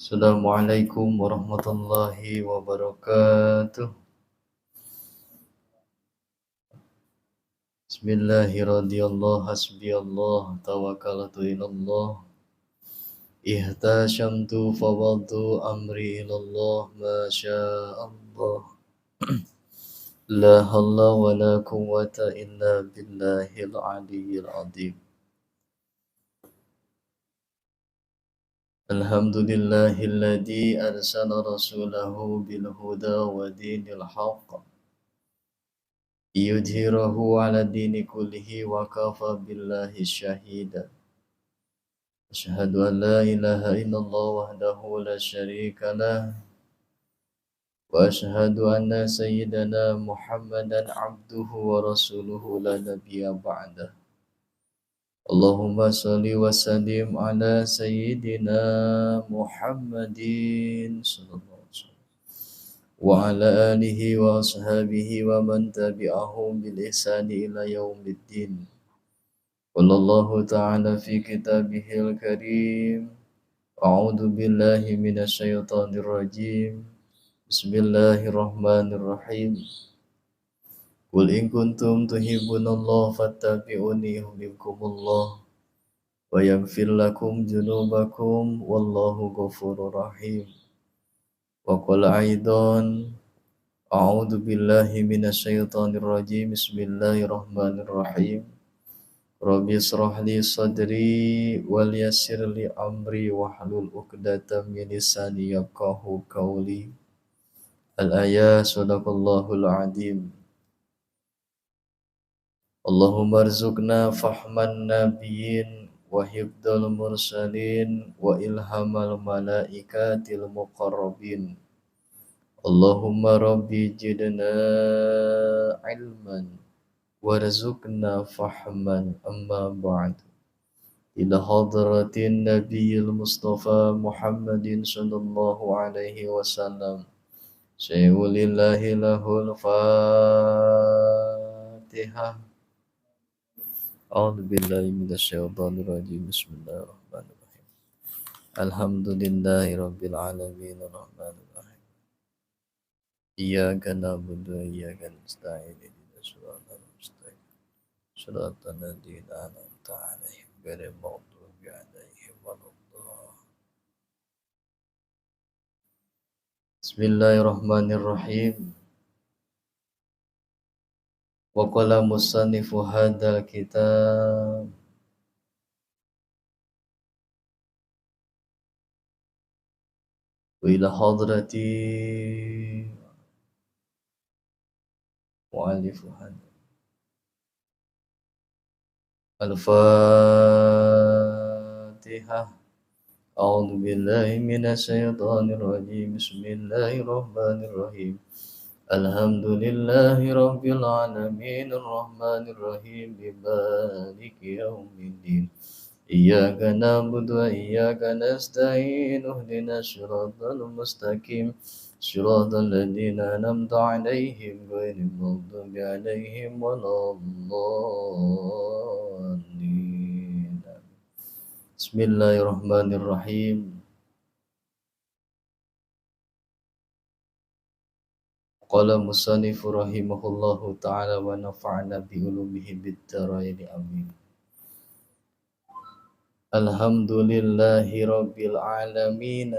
Assalamualaikum warahmatullahi wabarakatuh. Bismillahirrahmanirrahim. Hasbiyallah tawakkaltu ilallah. Ihtasyamtu fawadu amri ilallah ma Allah. La halla wa la quwwata illa billahil aliyyil azim. Alhamdulillahilladzi arsala rasulahu bil huda wa dinil haqq. Yudhirahu ala dini kullihi wa kafa billahi syahida. Asyhadu an la ilaha illallah wahdahu la syarika lah. Wa asyhadu anna sayyidana Muhammadan abduhu wa rasuluhu la nabiyya ba'dah. Allahumma salli wa sallim ala sayyidina Muhammadin sallallahu alaihi wasallam wa ala alihi wa ashabihi wa man tabi'ahum bil ihsani ila yaumiddin. Wallahu ta'ala fi kitabihil karim. A'udzu billahi minasyaitonir rajim. Bismillahirrahmanirrahim. Qul in kuntum tuhibbunallaha fattabi'uni yuhibbukumullah wa yaghfir lakum dzunubakum wallahu ghafurur rahim. Wa qul aidan a'udzu billahi minasyaitonir rajim. Bismillahirrahmanirrahim. Rabbi israh li sadri wal yassir li amri wahlul 'uqdatam min lisani yafqahu qawli. Al-ayat sadaqallahul azim. Allahumma arzuqna fahman nabiyyin wa hifdzal mursalin wa ilhamal malaikatil muqarrabin. Allahumma rabbi jidna ilman warzuqna fahman amma ba'd. Ila hadratin nabiyil mustafa Muhammadin sallallahu alaihi wasallam. Syai'ulillahi lahul fatihah. A'udzu billahi minasyaitonir rajim. Bismillahirrahmanirrahim. Alhamdulillahi rabbil alamin arrahmanir rahim. Iyyaka na'budu wa iyyaka nasta'in. Ihdinas siratal mustaqim. Shiratal ladzina an'amta 'alaihim ghairil maghdubi 'alaihim waladdallin. Bismillahirrahmanirrahim. Wa qala musannifu hadzal kitab wa ila hadrati mu'allifu hadzal al-Fatihah. A'udzu billahi minasyaitonir rajim. Bismillahirrahmanirrahim. Alhamdulillahi rabbil alamin arrahmanir rahim maliki yaumiddin. Iyyaka na'budu wa iyyaka nasta'in. Ihdinas siratal mustaqim. Siratal ladzina an'amta 'alaihim ghairil maghdubi 'alaihim waladdallin. Bismillahirrahmanirrahim. Qala musannifu rahimahullahu ta'ala wa nafa'na bi ulumihi bid-dharain amin. Alhamdulillahi rabbil alamin.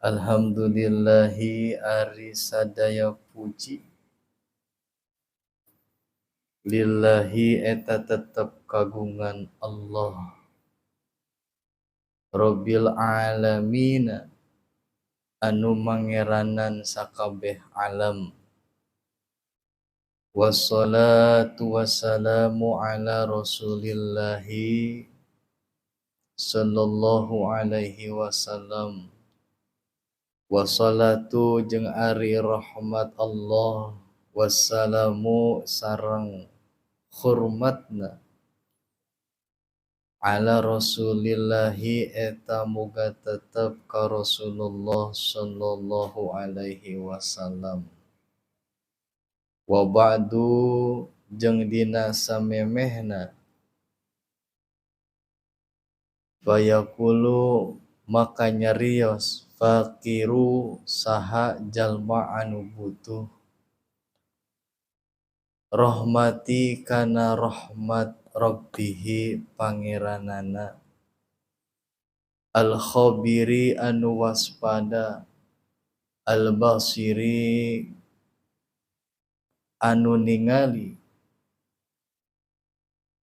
Alhamdulillahi ari sadaya puji. Lillahi eta tetep kagungan Allah. Rabbil alamin anu mangeranan sakabeh alam. Wassalatu wassalamu ala rasulillahi sallallahu alaihi wasallam. Wassalatu jeung ari rahmat Allah, wassalamu sareng hormatna ala rasulillahi eta muga tetep ka Rasulullah sallallahu alaihi wasallam. Wa ba'du jeung dina samemehna fayaqulu maka nyarios fakiru saha jalma anu butuh rahmati kana rahmat rabbihi pangeranana al khabiri anu waspada al basiri anu ningali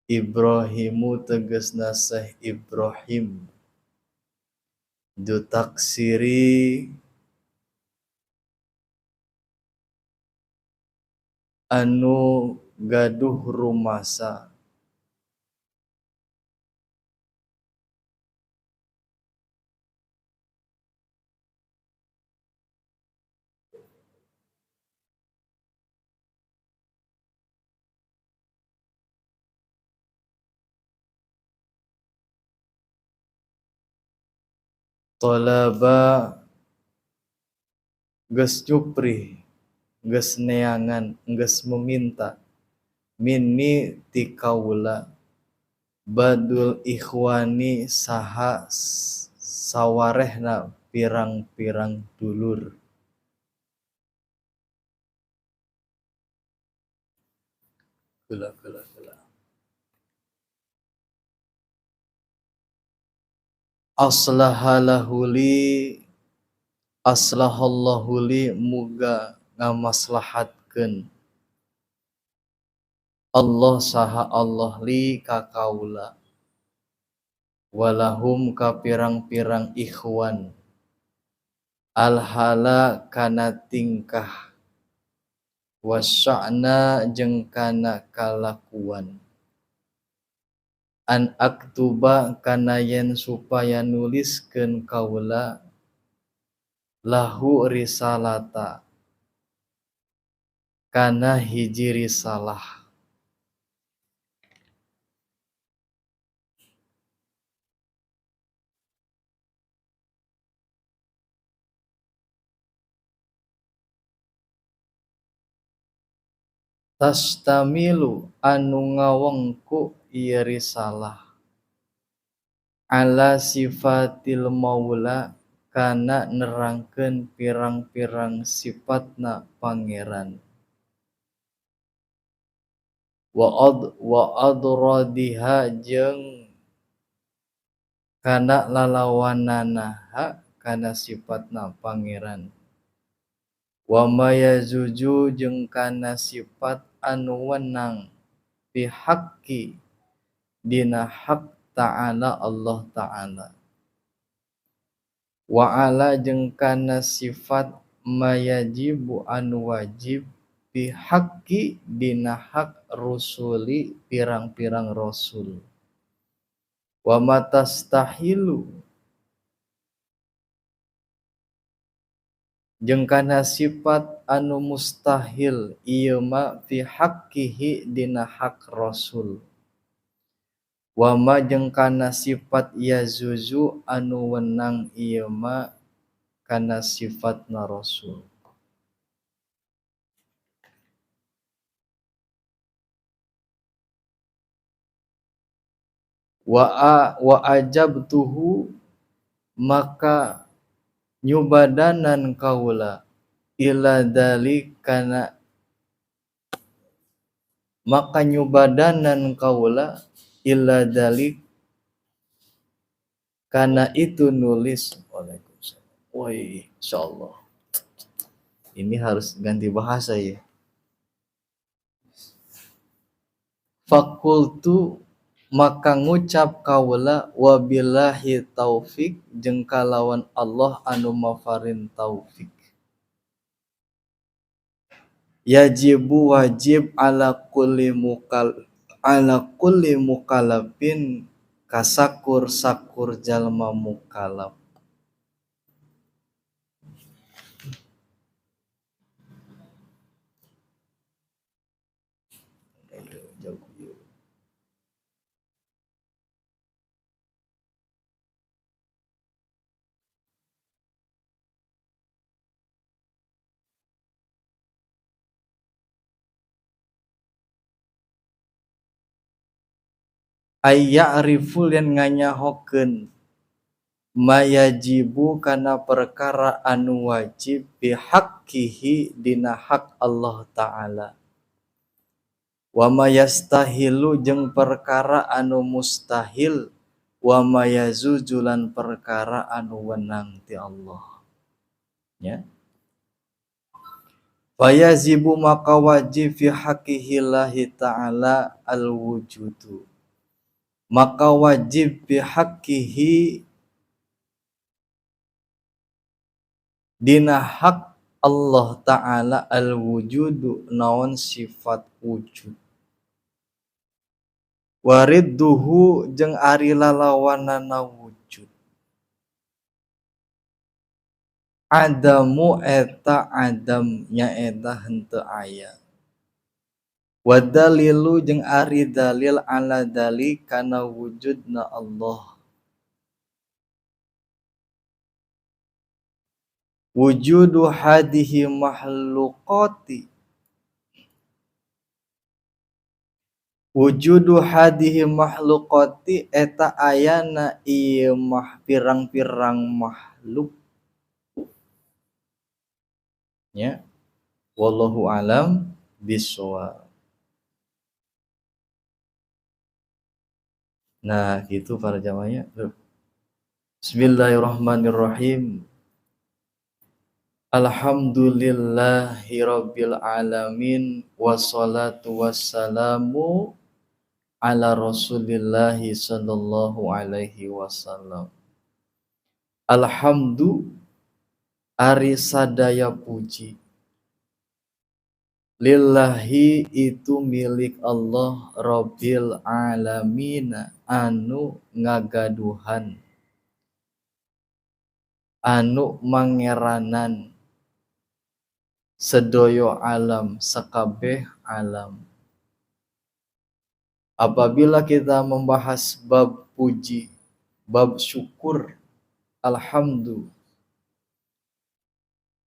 Ibrahimu tegasna Syekh Ibrahim du taksiri anu gaduh rumasa tolaba geus cupri geus neangan geus meminta minni ti kaula badul ikhwani saha sawarehna pirang-pirang dulur kula aslahallahu li muga ngamaslahatkeun Allah saha Allah li ka kaula walahum ka pirang-pirang ikhwan alhala kana tingkah wasya'na jeung kana kalakuan an aktuba kana yen supaya nuliskeun kaula lahu risalata kana hiji risalah tastamilu anu ngawengku ieu risalah ala sifatil maula kana nerangkeun pirang-pirang sifatna pangeran wa adradiha jeung kana lalawananaha kana sifatna pangeran wa mayazuju jeung kana sifat anu wenang bihaqqi dina hak ta'ala Allah ta'ala wa ala jeung kana sifat mayajibu anu wajib bihaqqi dina hak rusuli pirang-pirang rasul wa matastahilu jeung kana sifat anu mustahil ieu ma fi haqqihi dina hak rasul wa ma jeung kana sifat yazuzu anu wenang ieu ma kana sifatna rasul wa ajabtuhu maka nyubadanan kaula ila dalik kana maka nyubadanan kaula ila dalik kana itu nulis. Waalaikumsalam. Woi, insyaallah ini harus ganti bahasa ya. Fakultu maka ngucap kaula wabillahi taufik jeung kalawan Allah anu mafarin taufik yajibu wajib ala kulli mukallafin kasakur sakur jalma mukallaf ayya ariful yang nganyahokeun mayajibu kana perkara anu wajib bihaqqihi dina hak Allah Ta'ala. Wa mayastahilu jeung perkara anu mustahil, wa mayazujulan perkara anu wenang ti Allah. Ya. Fayazibu maka wajib fi haqqihillahi ta'ala al-wujudu. Maka wajib fi haqqihi dina hak Allah Ta'ala al-wujudu naon sifat wujud. Waridduhu jeung ari lalawanana wujud. Adamu eta adam nyaeta henteu aya. Wadalilu jeung ari dalil ala dali kana wujudna Allah. Wujudu hadihi makhluqati. Wujudu hadihi makhluqati eta ayana ieu mah pirang-pirang makhluk. Ya. Wallahu alam bishawab. Nah, gitu para jamaahnya. Bismillahirrahmanirrahim. Alhamdulillahi rabbil alamin wassalatu wassalamu ala rasulillahi sallallahu alaihi wasallam. Alhamdu ari sadaya puji. Lillahi itu milik Allah rabbil alamin anu ngagaduhan. Anu mangeranan sedoyo alam, sakabeh alam. Apabila kita membahas bab puji, bab syukur, alhamdulillah,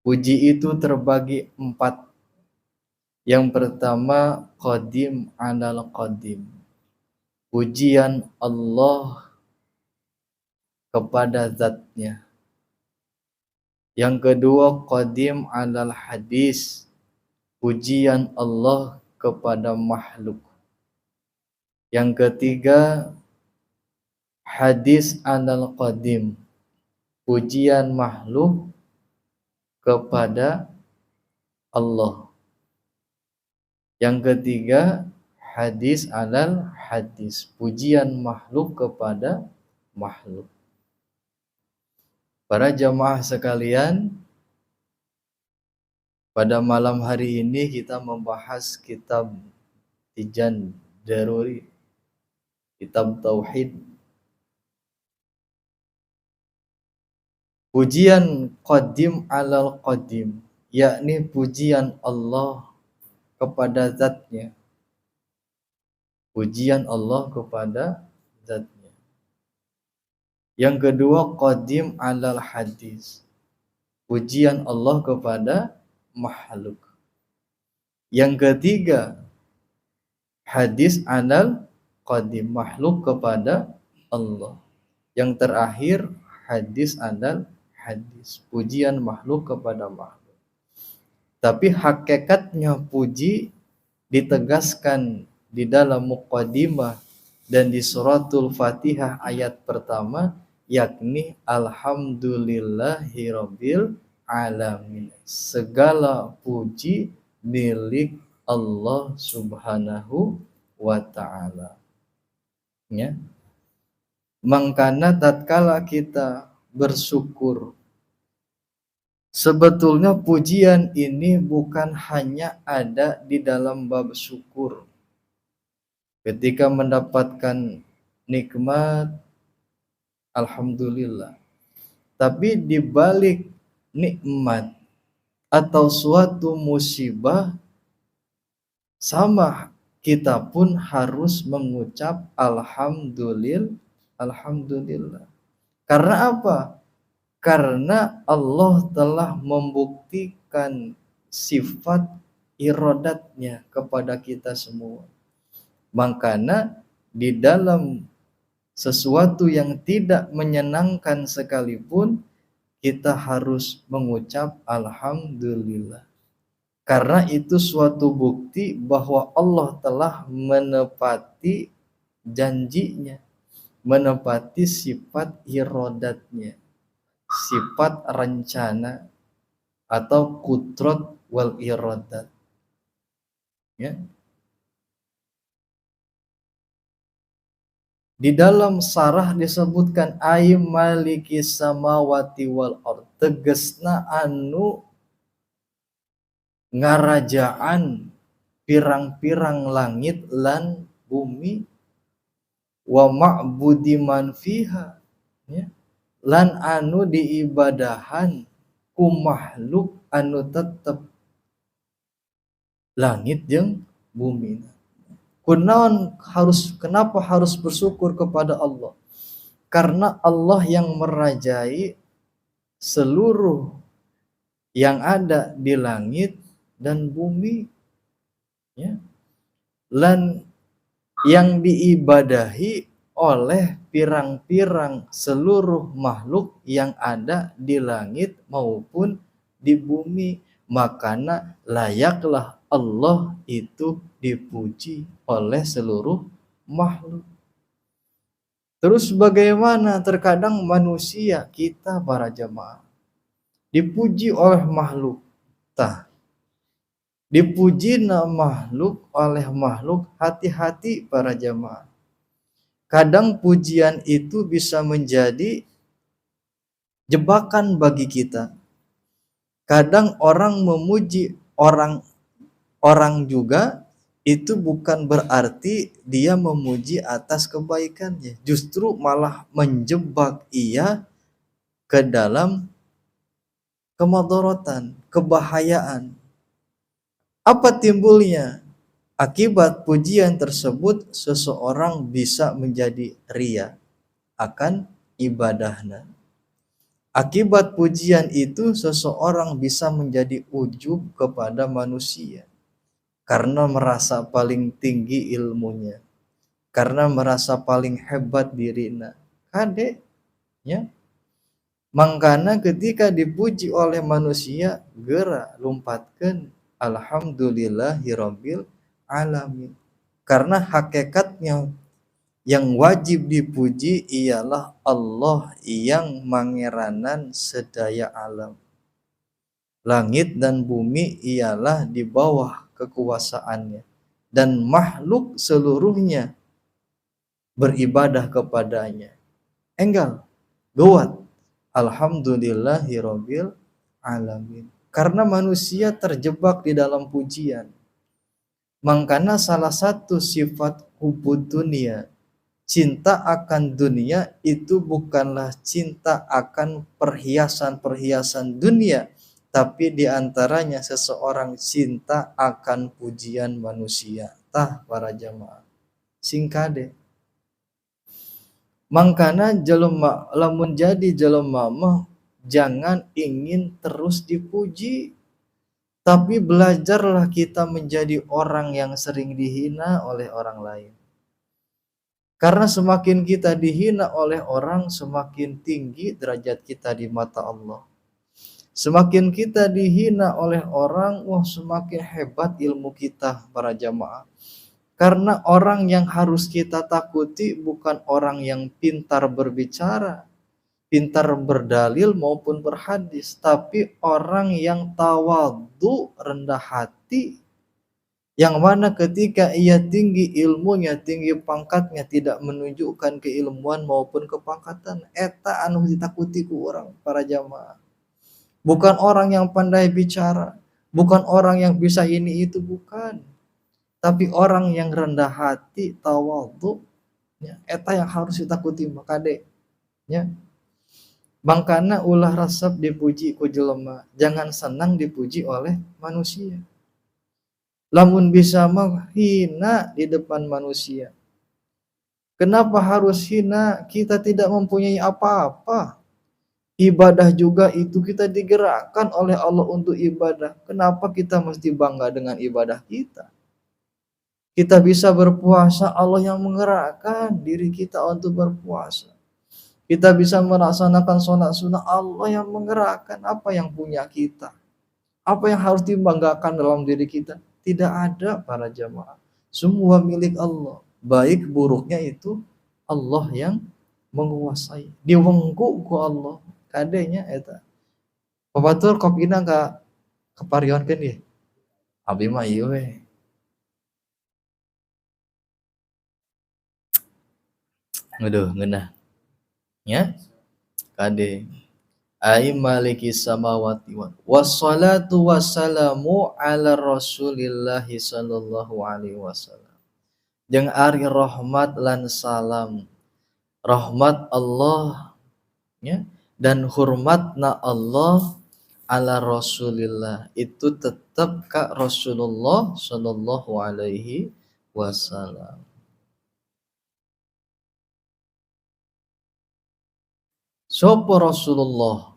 puji itu terbagi 4. Yang pertama, qadim alal qadim. Pujian Allah kepada zatnya. Yang kedua, qadim alal hadis. Pujian Allah kepada makhluk. Yang ketiga, hadis alal qadim. Pujian makhluk kepada Allah. Yang ketiga, hadis alal hadis. Pujian makhluk kepada makhluk. Para jamaah sekalian, pada malam hari ini kita membahas kitab Tijan Daruri, kitab Tauhid. Pujian qadim alal qadim, yakni pujian Allah kepada zatnya. Pujian Allah kepada zatnya. Yang kedua, qadim alal hadis. Pujian Allah kepada makhluk. Yang ketiga, hadis alal qadim, makhluk kepada Allah. Yang terakhir, hadis alal hadis, pujian makhluk kepada makhluk. Tapi hakikatnya puji ditegaskan di dalam muqaddimah dan di suratul Fatihah ayat pertama, yakni alhamdulillahi rabbil alamin. Segala puji milik Allah subhanahu wa ta'ala. Ya. Mangkana tatkala kita bersyukur, sebetulnya pujian ini bukan hanya ada di dalam bab syukur. Ketika mendapatkan nikmat, alhamdulillah. Tapi di balik nikmat atau suatu musibah, sama kita pun harus mengucap alhamdulillah. Karena apa? Karena Allah telah membuktikan sifat iradatnya kepada kita semua. Makanya di dalam sesuatu yang tidak menyenangkan sekalipun, kita harus mengucap alhamdulillah. Karena itu suatu bukti bahwa Allah telah menepati janjinya, menepati sifat irodatnya, sifat rencana atau kudrat wal iradat. Ya. Di dalam sarah disebutkan ay maliki samawati wal ard, tegesna anu ngarajaan pirang-pirang langit lan bumi, wa ma'budi man fiha, ya, lan anu diibadahan ku makhluk anu tetep langit jeung bumi. Kenapa harus bersyukur kepada Allah? Karena Allah yang merajai seluruh yang ada di langit dan bumi, ya, lan yang diibadahi oleh pirang-pirang seluruh makhluk yang ada di langit maupun di bumi. Makanya layaklah Allah itu dipuji oleh seluruh makhluk. Terus bagaimana terkadang manusia kita para jamaah dipuji oleh makhluk. Dipuji makhluk oleh makhluk, hati-hati para jamaah. Kadang pujian itu bisa menjadi jebakan bagi kita. Kadang orang memuji orang juga itu bukan berarti dia memuji atas kebaikannya, justru malah menjebak ia ke dalam kemadharatan, kebahayaan. Apa timbulnya? Akibat pujian tersebut seseorang bisa menjadi ria akan ibadahnya. Akibat pujian itu seseorang bisa menjadi ujub kepada manusia karena merasa paling tinggi ilmunya, karena merasa paling hebat dirinya. Kade, ya. Mangkana ketika dipuji oleh manusia, geura lumpatkeun alhamdulillahirabbil alamin. Karena hakikatnya yang wajib dipuji ialah Allah yang mangeranan sedaya alam. Langit dan bumi ialah di bawah kekuasaannya, dan makhluk seluruhnya beribadah kepadanya. Enggal, gawat, alhamdulillahirabbil alamin. Karena manusia terjebak di dalam pujian. Makanya salah satu sifat hubud dunia, cinta akan dunia, itu bukanlah cinta akan perhiasan-perhiasan dunia, tapi diantaranya seseorang cinta akan pujian manusia. Tah para jamaah, singkade. Makanya jelema lamun jadi jelema mah jangan ingin terus dipuji, tapi belajarlah kita menjadi orang yang sering dihina oleh orang lain. Karena semakin kita dihina oleh orang, semakin tinggi derajat kita di mata Allah. Semakin kita dihina oleh orang, semakin hebat ilmu kita para jamaah. Karena orang yang harus kita takuti bukan orang yang pintar berbicara, pintar berdalil maupun berhadis, tapi orang yang tawadhu, rendah hati, yang mana ketika ia tinggi ilmunya, tinggi pangkatnya, tidak menunjukkan keilmuan maupun kepangkatan. Eta anu ditakuti ku orang para jamaah. Bukan orang yang pandai bicara, bukan orang yang bisa ini itu, bukan. Tapi orang yang rendah hati, tawadhu, ya, eta yang harus ditakuti makade. Ya. Mangkana ulah resep dipuji ku jelema, jangan senang dipuji oleh manusia. Lamun bisa mah hina di depan manusia. Kenapa harus hina? Kita tidak mempunyai apa-apa. Ibadah juga itu kita digerakkan oleh Allah untuk ibadah. Kenapa kita mesti bangga dengan ibadah kita? Kita bisa berpuasa, Allah yang menggerakkan diri kita untuk berpuasa. Kita bisa melaksanakan sholat sunnah, Allah yang menggerakkan. Apa yang punya kita? Apa yang harus dibanggakan dalam diri kita? Tidak ada para jamaah. Semua milik Allah. Baik buruknya itu Allah yang menguasai. Diwengku ku Allah. Kadenya eta. Babatur kopina ka keparionkeun ieu. Abi mah ieu we. Aduh, ngeunah. Ya, kade. Ai maliki samawati wal wassalatu wassalamu ala Rasulillah sallallahu alaihi wasallam. Jeung ari rahmat lan salam. Rahmat Allah ya dan hormatna Allah ala Rasulillah itu tetap ka Rasulullah sallallahu alaihi wasallam. Sopo Rasulullah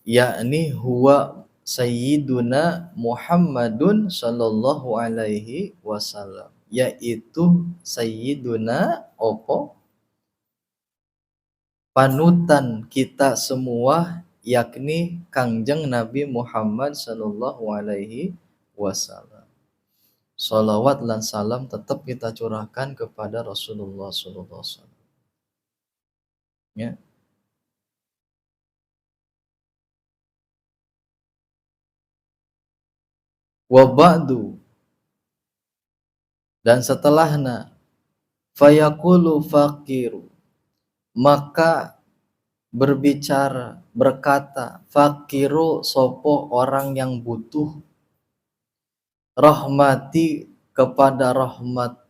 yakni huwa sayyiduna Muhammadun sallallahu alaihi wasallam, yaitu sayyiduna opo panutan kita semua, yakni Kangjeng Nabi Muhammad sallallahu alaihi wasallam. Salawat dan salam tetap kita curahkan kepada Rasulullah sallallahu alaihi wasallam. Ya. Wa ba'du, dan setelahna fayaqulu faqiru, maka berbicara berkata faqiru sopo orang yang butuh rahmati kepada rahmat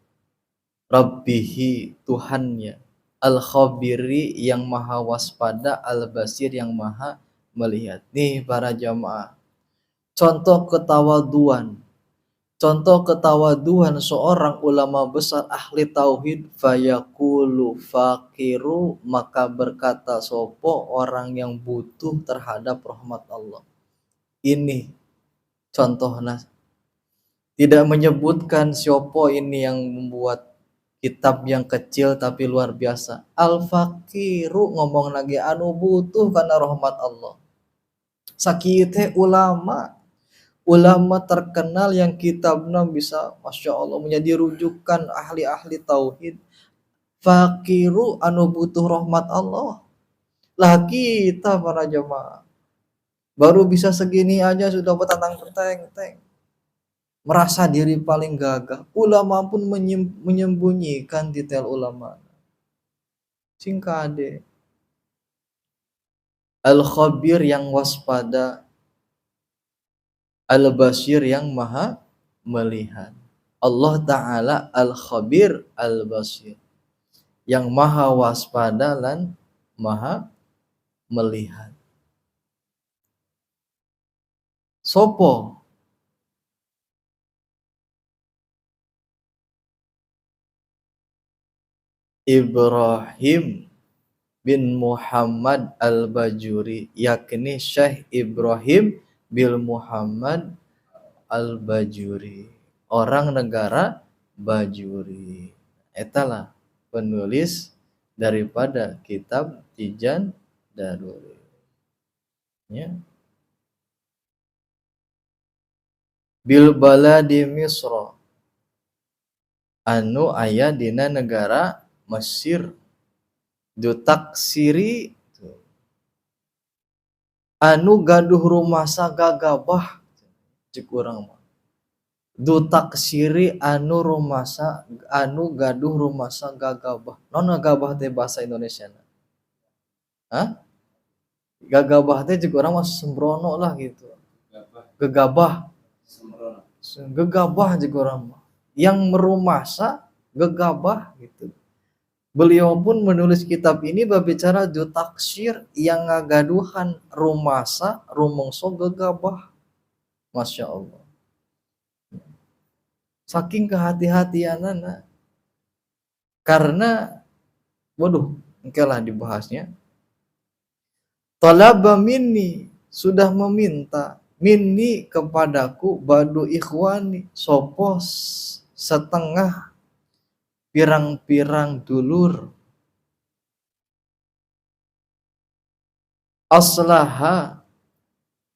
Rabbihi Tuhannya, al-khabiri yang maha waspada, al-basir yang maha melihat. Nih para jamaah, contoh ketawaduan seorang ulama besar ahli tauhid, fayaqulu faqiru, maka berkata sopo orang yang butuh terhadap rahmat Allah. Ini contohnya, tidak menyebutkan siapa ini yang membuat kitab yang kecil tapi luar biasa. Al-faqiru ngomong lagi anu butuh karena rahmat Allah. Sakieu ulama terkenal yang kitabnya bisa Masya Allah menjadi rujukan ahli-ahli tauhid. Faqiru anu butuh rahmat Allah. Lah kita para jemaah baru bisa segini aja sudah petantang-peteng, merasa diri paling gagah. Ulama pun menyembunyikan detail ulama. Singkade. Al-khabir yang waspada, al-basir yang maha melihat. Allah Ta'ala al-khabir al-basir, yang maha waspada dan maha melihat. Sopo Ibrahim bin Muhammad al-Bajuri, yakni Syekh Ibrahim bin Muhammad al-Bajuri, orang negara Bajuri. Etalah penulis daripada kitab Tijan Daruri. Ya. Bil baladi Misra, anu aya dina negara Mesir, dutaksiri anu gaduh rumasa gagabah cek urang mah. Dutaksiri anu gaduh rumasa gagabah. Non gagabah teh bahasa Indonesia na? Hah? Gagabah teh cek urang mah sembrono lah gitu. Gegabah. Gegabah cek urang mah. Yang merumasa gegabah gitu. Beliau pun menulis kitab ini berbicara dutaksir yang ngagaduhan rumasa rumongso gegabah. Masya Allah. Saking kehati-hatianana. Karena waduh, engkelah dibahasnya. Talaba minni, sudah meminta minni kepadaku badu ikhwani, sopos setengah pirang-pirang dulur aslaha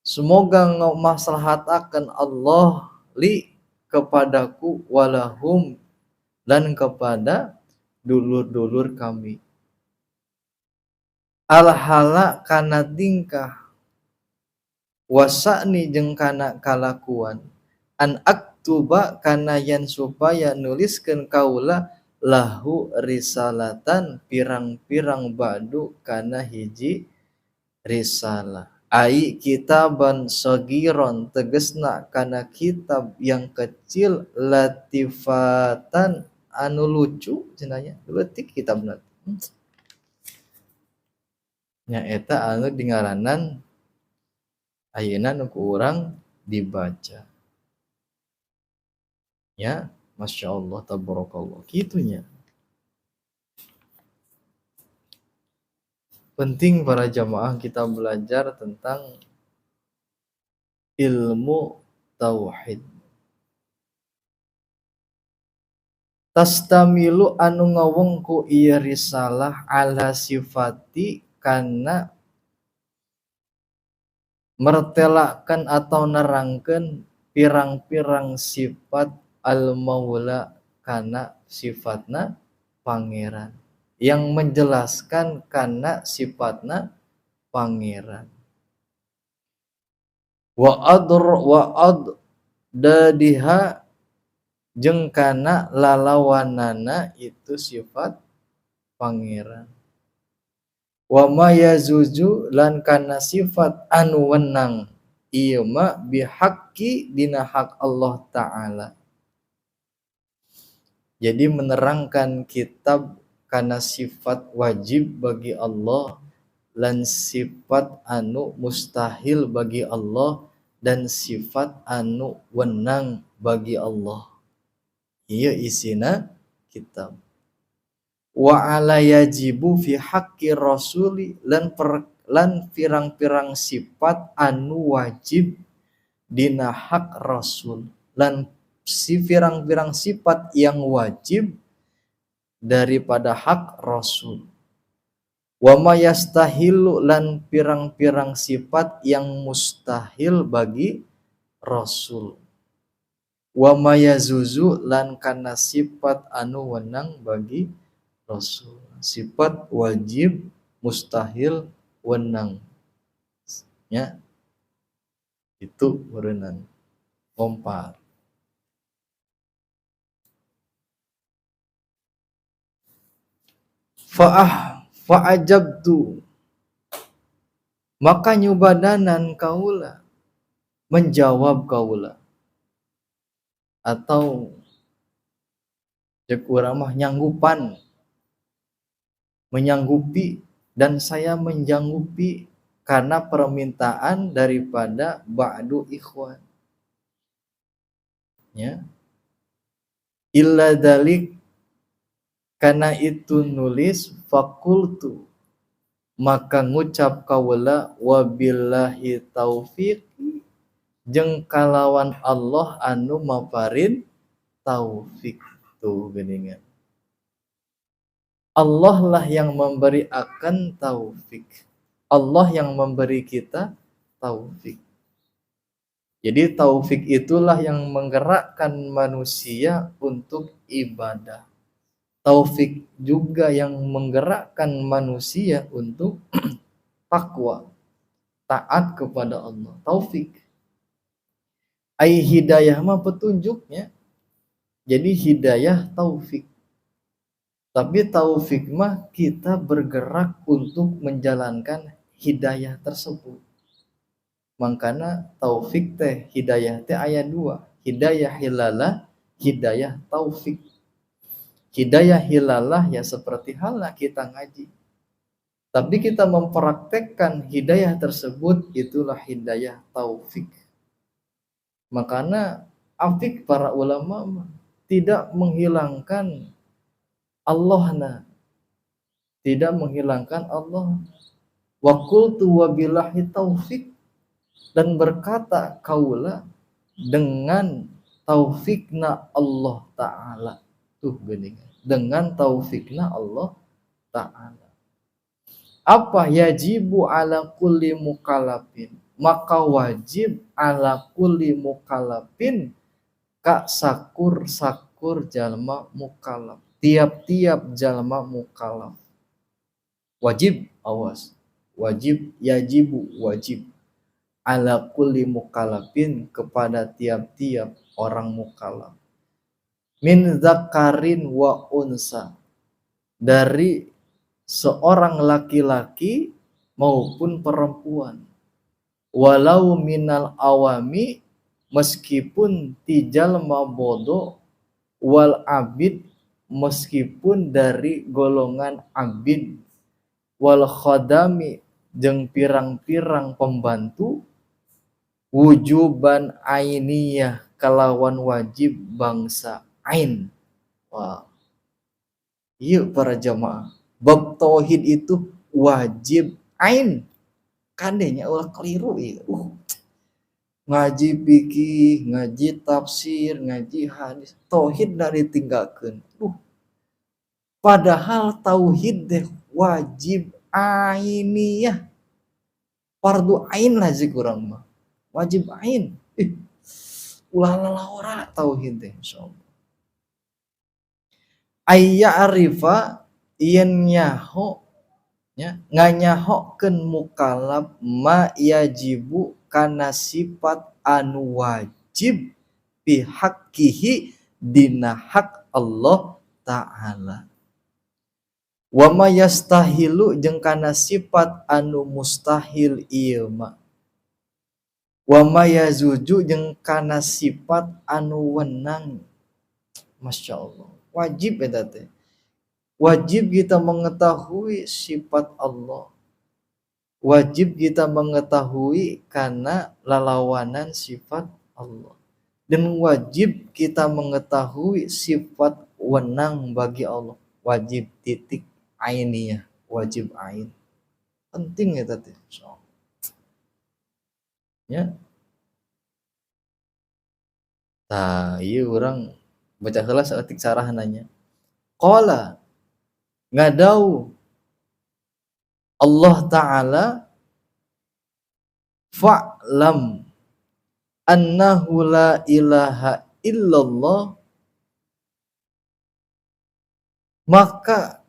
semoga ngemaslahataken Allah li kepadaku walahum dan kepada dulur-dulur kami alhala kana tingkah wasa'ni jeung kana kalakuan an aktuba kana yen supaya nuliskeun kaula lahu risalatan pirang-pirang badu kana hiji risalah ai kitaban sagiron tegesna kana kitab yang kecil latifatan anu lucu cenanya leutik kitabna nya eta anu dingaranan ayeuna nu ku urang dibaca ya Masya Allah tabarakallah gitunya penting para jamaah kita belajar tentang ilmu tauhid tastamilu anu ngawengku ieu risalah ala sifati kana mertelakan atau nerangkeun pirang-pirang sifat al-maula kana sifatna pangeran yang menjelaskan kana sifatna pangeran wa ad dadiha jeung kana lalawanana itu sifat pangeran wa ma yazuzu lan kana sifat anu wenang ieu mah bihaqqi dina hak Allah taala jadi menerangkan kitab kana sifat wajib bagi Allah lan sifat anu mustahil bagi Allah dan sifat anu wenang bagi Allah ieu isina kitab wa ala yajibu fi haqqi rasuli lan pirang-pirang sifat anu wajib dina hak rasul lan si pirang-pirang sifat yang wajib daripada hak rasul wa ma yastahilu lan pirang-pirang sifat yang mustahil bagi rasul wa ma yazuzu lan kana sifat anu wenang bagi rasul sifat wajib mustahil wenang ya itu berenang kompa fa'ajabtu maka nyubadanan kaula menjawab kaula atau cek urang mah nyanggupan menyanggupi dan saya menyanggupi karena permintaan daripada ba'du ikhwan ya illa dalik karena itu nulis fakultu maka ngucap kaula wabillahi taufiq jeung kalawan Allah anu maparin taufik tuh geuningan Allah lah yang memberi akan taufik. Allah yang memberi kita taufik. Jadi taufik itulah yang menggerakkan manusia untuk ibadah. Taufik juga yang menggerakkan manusia untuk takwa, taat kepada Allah. Taufik. Ai hidayah mah petunjuknya. Jadi hidayah taufik. Tapi taufik mah kita bergerak untuk menjalankan hidayah tersebut. Makanya taufik teh hidayah teh aya dua, hidayah hilalah, hidayah taufik. Hidayah hilalah ya seperti halnya kita ngaji. Tapi kita mempraktekkan hidayah tersebut itulah hidayah taufik. Makanya afik para ulama tidak menghilangkan Allahna, tidak menghilangkan Allah. Wa qultu wabillahi taufik dan berkata kaula dengan taufikna Allah Ta'ala. Tuh geuning. Dengan taufikna Allah Ta'ala. Apa yajibu ala kulli mukallafin? Maka wajib ala kulli mukallafin ka sakur jalma mukallaf. Tiap-tiap jalma mukallaf. Wajib, awas. Wajib, yajibu, wajib. Ala kulli mukallafin kepada tiap-tiap orang mukallaf. Min zakarin wa unsa. Dari seorang laki-laki maupun perempuan. Walau minal awami, meskipun tijalma bodoh, wal abid, meskipun dari golongan abid, wal khodami, jeung pirang-pirang pembantu, wujuban ainiyah, kalawan wajib bangsa ain. Wah, yuk para jamaah, bab tauhid itu wajib ain. Kandenya ulah keliru ya. Ngaji fikih, ngaji tafsir, ngaji hadis, tauhid da ditinggalkeun. Padahal tauhid deh wajib ainiyah. Fardu ain lah sih kurang mah. Wajib ain. Ulah lalawara tauhid deh insyaallah. Ayya arifa yen nyaho nya nganyahokeun mukallaf ma yajibu kana sifat anu wajib fi haqqihi dina hak Allah Ta'ala. Wa ma yastahilu jeung kana sifat anu mustahil ieu mah. Wa ma yazuju jeung kana sifat anu wenang. Masya Allah. Wajib eta teh. Wajib kita mengetahui sifat Allah. Wajib kita mengetahui karena lalawanan sifat Allah. Dan wajib kita mengetahui sifat wenang bagi Allah. Wajib titik ainiyah, wajib ain. Penting ya tadi. Ya. Tah, ieu urang baca heula saeutik sarahananya. Qala ngadau Allah Ta'ala fa'lam annahu la ilaha illallah, maka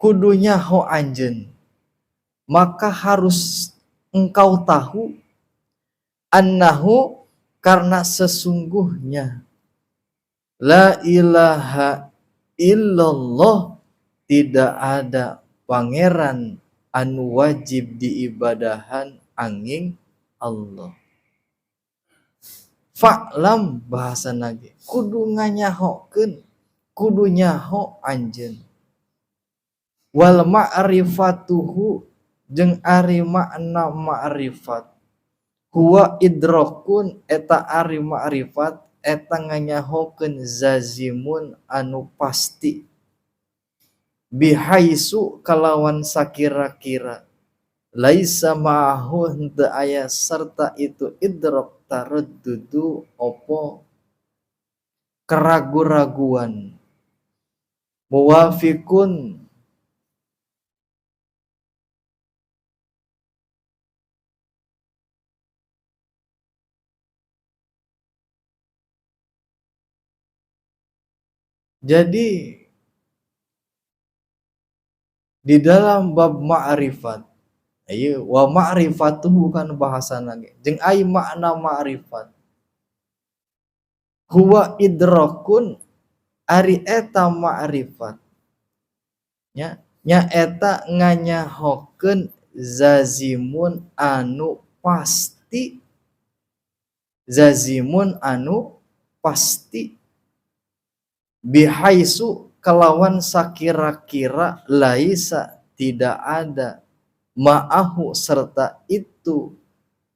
kudunya ho anjeun, maka harus engkau tahu annahu karena sesungguhnya la ilaha illallah, tidak ada pangeran anu wajib diibadahan angin Allah. Fa'lam bahasa nage kudu nganyahokeun, kudu nyaho anjeun. Wal ma'rifatuhu jeung ari makna ma'rifat. Huwa idrakun eta ari ma'rifat eta nganyahokeun zazimun anu pasti. Bihaisu kalawan sakira-kira laisa ma'ahu henteu aya serta itu idrak taraddudu opo keragu-raguan. Muwafiqun jadi di dalam bab ma'rifat, ayo wa ma'rifatu bukan bahasa lagi. Jeung ai makna ma'rifat. Huwa idrakun ari eta ma'rifat. Nya eta nganyahokeun zazimun anu pasti. Zazimun anu pasti. Bihaisu kalawan sakira-kira laisa tidak ada ma'ahu serta itu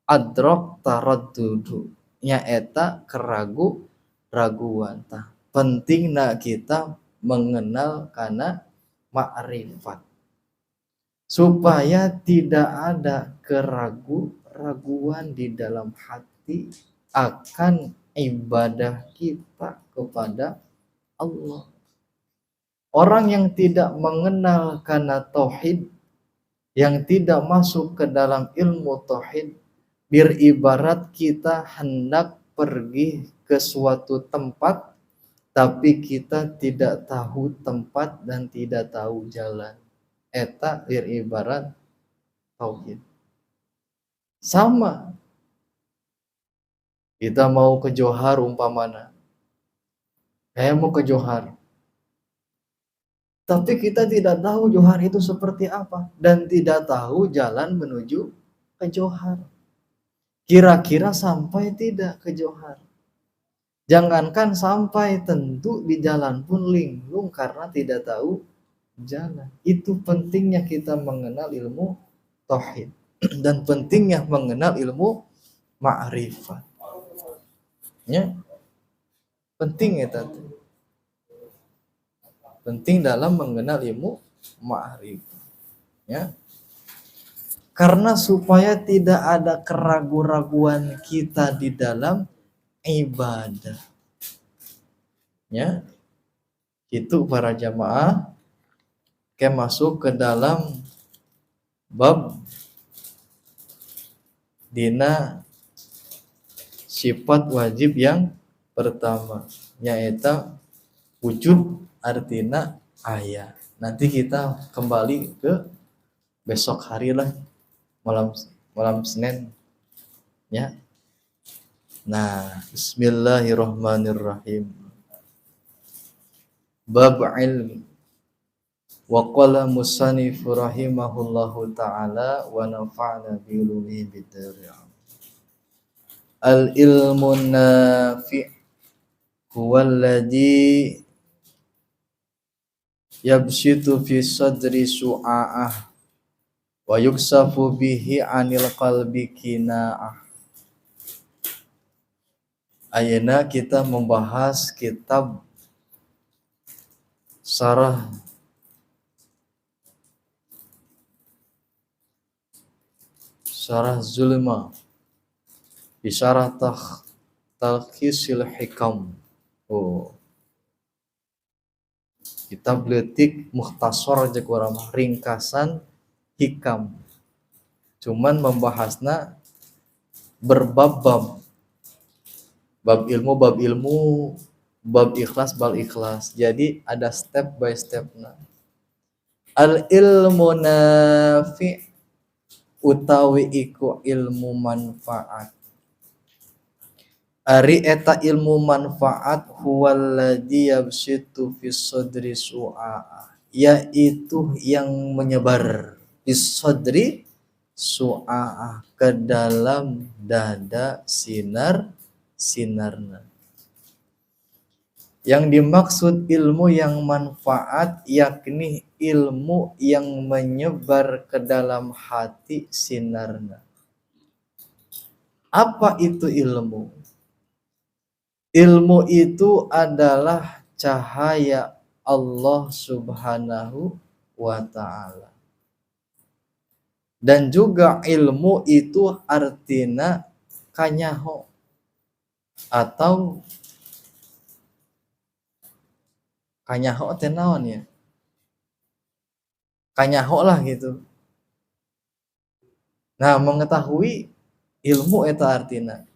adrok taraddudu nyaeta keragu-raguan. Tah pentingna kita mengenal kana ma'rifat supaya tidak ada keragu-raguan di dalam hati akan ibadah kita kepada Allah. Orang yang tidak mengenal karena tauhid, yang tidak masuk ke dalam ilmu tauhid, beribarat kita hendak pergi ke suatu tempat tapi kita tidak tahu tempat dan tidak tahu jalan. Eta beribarat tauhid. Sama. Kita mau ke Johar umpamana. Saya mau ke Johar. Tapi kita tidak tahu Johar itu seperti apa dan tidak tahu jalan menuju ke Johar. Kira-kira sampai tidak ke Johar? Jangankan sampai, tentu di jalan pun linglung karena tidak tahu jalan. Itu pentingnya kita mengenal ilmu tauhid dan pentingnya mengenal ilmu ma'rifat. Ya. Penting ya tadi. Penting dalam mengenal ilmu ma'rifat. Ya. Karena supaya tidak ada keraguan-raguan kita di dalam ibadah. Ya. Itu para jamaah kayak masuk ke dalam bab dina sifat wajib yang pertama, yaitu wujud artina ayat. Nanti kita kembali ke besok hari lah, malam Senin ya. Nah, bismillahirrahmanirrahim. Bab ilmi. Wa qala musannif rahimahullahu ta'ala wa nafa'na bi ulumihi bidari'am. Al ilmu nafi' huwa alladhi yabsitu fi sadri su'a'ah wa yuksafu bihi 'anil qalbi kina'ah. Ayeuna kita membahas kitab Sarah Zulma Bisyarah Talqisil Hikam. Kitab leutik mukhtasar jeung urang ringkasan hikam. Cuman membahasna berbab-bab. Bab ilmu, bab ikhlas, bab ikhlas. Jadi ada step by stepna. Al ilmu nafi' utawi iku ilmu manfaat. Ari eta ilmu manfaat huwallazi yabsitu fis sadri su'a, yaitu yang menyebar fis sadri su'a, ke dalam dada sinarna. Yang dimaksud ilmu yang manfaat yakni ilmu yang menyebar ke dalam hati sinarna. Apa itu ilmu? Ilmu itu adalah cahaya Allah Subhanahu wa ta'ala. Dan juga ilmu itu artina kanyaho atau kanyaho teh naon ya? Kanyaho lah gitu. Nah, mengetahui ilmu eta artina.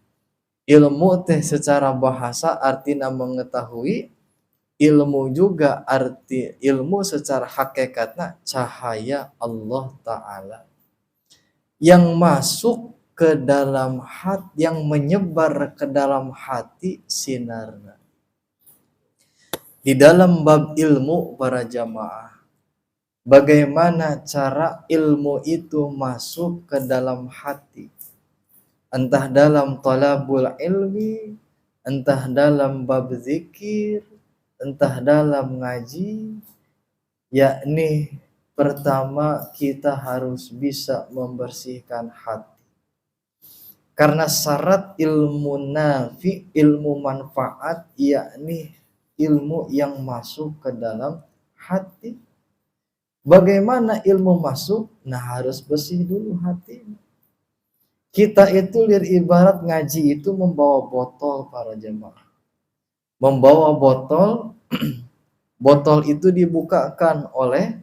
Ilmu teh secara bahasa artina mengetahui, ilmu juga arti ilmu secara hakikatna cahaya Allah Ta'ala yang masuk ke dalam hati, yang menyebar ke dalam hati sinarna. Di dalam bab ilmu para jamaah, bagaimana cara ilmu itu masuk ke dalam hati? Entah dalam talabul ilmi, entah dalam bab zikir, entah dalam ngaji, yakni pertama kita harus bisa membersihkan hati. Karena syarat ilmu nafi, ilmu manfaat, yakni ilmu yang masuk ke dalam hati. Bagaimana ilmu masuk? Nah, harus bersih dulu hati. Kita itu ibarat ngaji itu membawa botol para jemaah. Membawa botol, botol itu dibukakan oleh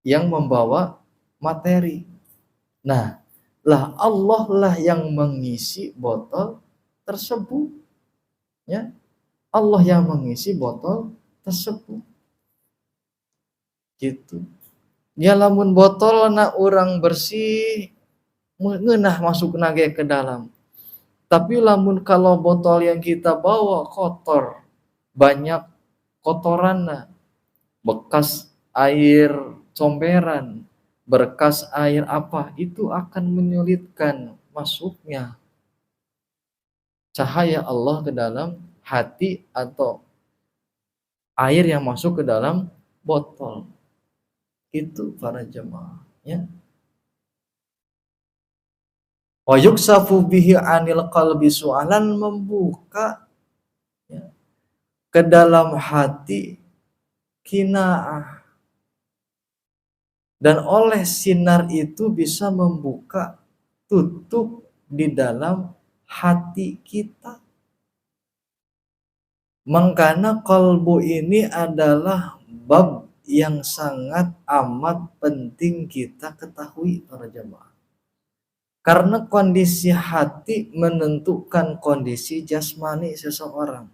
yang membawa materi. Nah, lah Allah lah yang mengisi botol tersebut. Ya, Allah yang mengisi botol tersebut. Gitu. Ya lamun botol na orang bersih ngeunah masuk nage ke dalam. Tapi lamun kalau botol yang kita bawa kotor, banyak kotoran, bekas air comberan, berkas air apa, itu akan menyulitkan masuknya cahaya Allah ke dalam hati atau air yang masuk ke dalam botol. Itu para jemaah, ya. Wa yuksafu bihi anil qalbi su'alan, membuka ya, ke dalam hati kinaah, dan oleh sinar itu bisa membuka tutup di dalam hati kita. Mengkana kalbu ini adalah bab yang sangat amat penting kita ketahui para jemaah. Karena kondisi hati menentukan kondisi jasmani seseorang.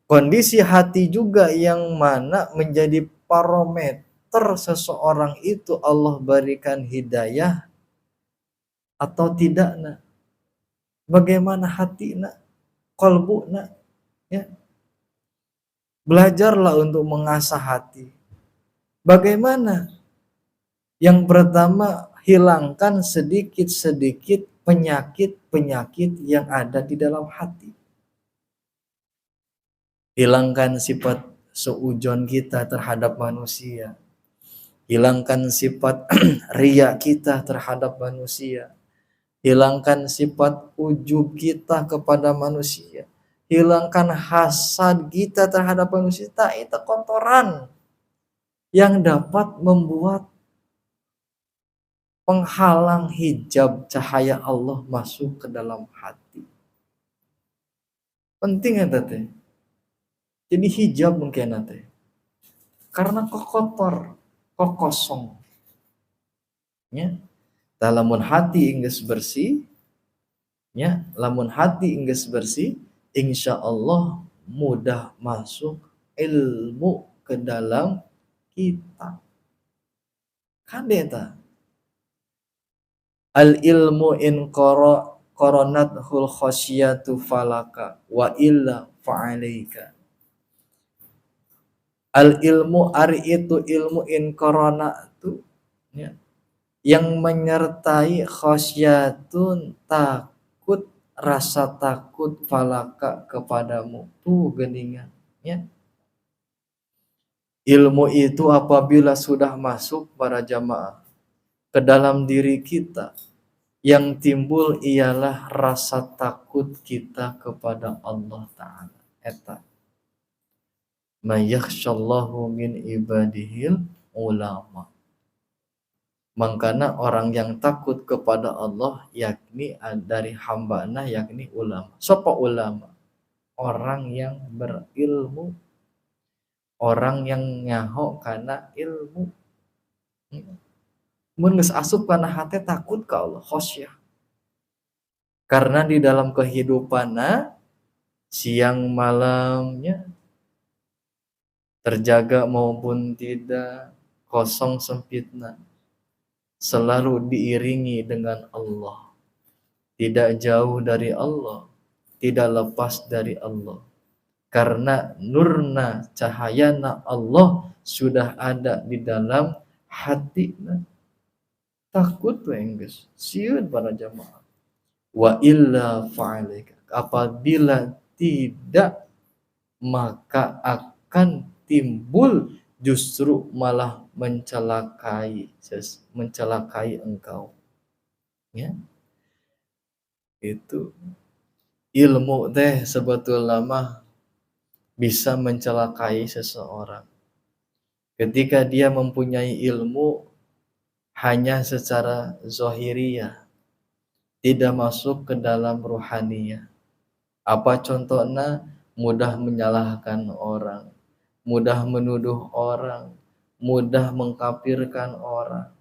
Kondisi hati juga yang mana menjadi parameter seseorang itu Allah berikan hidayah atau tidak. Nah, bagaimana hati nak, kolbu nak, ya. Belajarlah untuk mengasah hati. Bagaimana? Yang pertama, hilangkan sedikit-sedikit penyakit-penyakit yang ada di dalam hati. Hilangkan sifat seujon kita terhadap manusia. Hilangkan sifat riya kita terhadap manusia. Hilangkan sifat ujub kita kepada manusia. Hilangkan hasad kita terhadap manusia. Itu kotoran yang dapat membuat penghalang hijab cahaya Allah masuk ke dalam hati. Penting ya tete. Jadi hijab mungkin tete. Karena kotor, kosong. Ya. Lamun hati ingges bersih, ya, lamun hati ingges bersih, insya Allah mudah masuk ilmu ke dalam kita. Kadeta al ilmu in qoronathul khosyatu falaka wa illa fa'alaika. Al ilmu ari itu ilmu in korona itu, ya, yang menyertai khosyatun, takut, rasa takut, falaka kepadamu, tuh geningan, ya. Ilmu itu apabila sudah masuk para jamaah ke dalam diri kita, yang timbul ialah rasa takut kita kepada Allah Ta'ala. Eta mayakhshallahu min ibadihil ulama. Mangkana orang yang takut kepada Allah yakni dari hambana yakni ulama. Sapa ulama? Orang yang berilmu, orang yang nyaho kana ilmu. Mun geus asup kana hate takut ka Allah, khosyah. Karena di dalam kehidupanna siang malamnya terjaga maupun tidak, kosong sempitna, selalu diiringi dengan Allah, tidak jauh dari Allah, tidak lepas dari Allah, karena nurna cahayana Allah sudah ada di dalam hati. Takut enggeus sieun para jamaah. Wa illa fa'alika, apabila tidak maka akan timbul justru malah mencelakai engkau, ya. Itu ilmu teh sebetulnya mah bisa mencelakai seseorang. Ketika dia mempunyai ilmu, hanya secara zohiriyah, tidak masuk ke dalam ruhaniyah. Apa contohnya? Mudah menyalahkan orang, mudah menuduh orang, mudah mengkafirkan orang.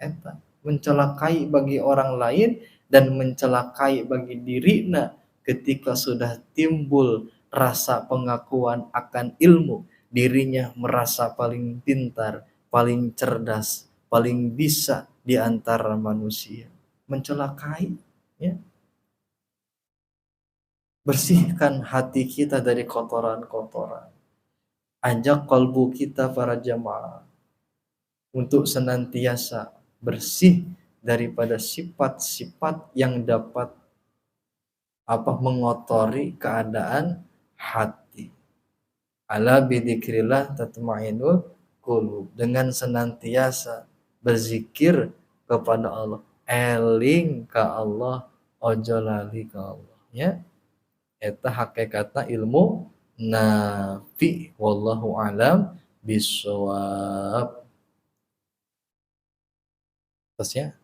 Eta mencelakai bagi orang lain dan mencelakai bagi dirinya ketika sudah timbul rasa pengakuan akan ilmu, dirinya merasa paling pintar, paling cerdas, paling bisa di antara manusia. Mencelakai, ya. Bersihkan hati kita dari kotoran-kotoran. Ajak kalbu kita para jamaah untuk senantiasa bersih daripada sifat-sifat yang dapat mengotori keadaan hati. Ala bidzikrillah tatma'innul qulub. Dengan senantiasa berzikir kepada Allah, eling ka Allah, ojo lali ka Allah, ya. Eta hakikatna ilmu nafi, wallahu alam bisawab. Terusnya